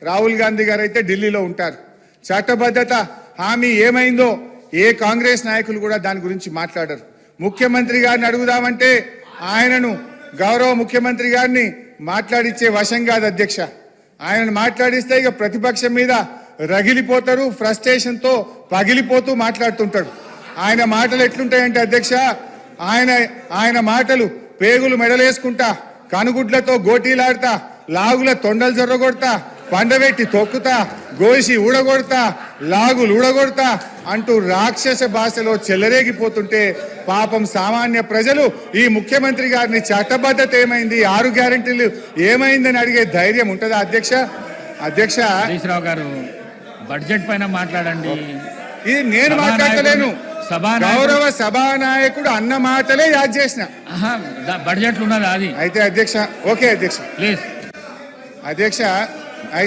రాహుల్ గాంధీ గారు అయితే ఢిల్లీలో ఉంటారు. చట్టబద్ధత హామీ ఏమైందో ఏ కాంగ్రెస్ నాయకులు కూడా దాని గురించి మాట్లాడరు. ముఖ్యమంత్రి గారిని అడుగుదామంటే ఆయనను గౌరవ ముఖ్యమంత్రి గారిని మాట్లాడిచ్చే వశం కాదు అధ్యక్ష. ఆయనను మాట్లాడిస్తే ఇక ప్రతిపక్షం మీద రగిలిపోతారు, ఫ్రస్ట్రేషన్తో పగిలిపోతూ మాట్లాడుతుంటాడు. ఆయన మాటలు ఎట్లుంటాయంటే అధ్యక్ష, ఆయన మాటలు పేగులు మెడలేసుకుంటా, కనుగుడ్లతో గోటీలాడతా, లాగుల తొండలు జొర్రగొడతా, పండబెట్టి తొక్కుతా, గోసి ఊడగొడతా, లాగులు ఊడగొడతా అంటూ రాక్షస భాషలో చెలరేగిపోతుంటే పాపం సామాన్య ప్రజలు ఈ ముఖ్యమంత్రి గారిని చట్టబద్ధత ఏమైంది, 6 గ్యారెంటీలు ఏమైందని అడిగే ధైర్యం ఉంటుందా అధ్యక్ష? అధ్యక్ష హరీశ్రావు గారు బడ్జెట్ పైన మాట్లాడండి. ఇది నేను మాట్లాడలేను, గౌరవ సభానాయకుడు అన్న మాటలే యాద్ చేసిన. బడ్జెట్ ఉన్నది అది అయితే అధ్యక్ష. ఓకే అధ్యక్ష. ప్లీజ్ అధ్యక్ష. అయితే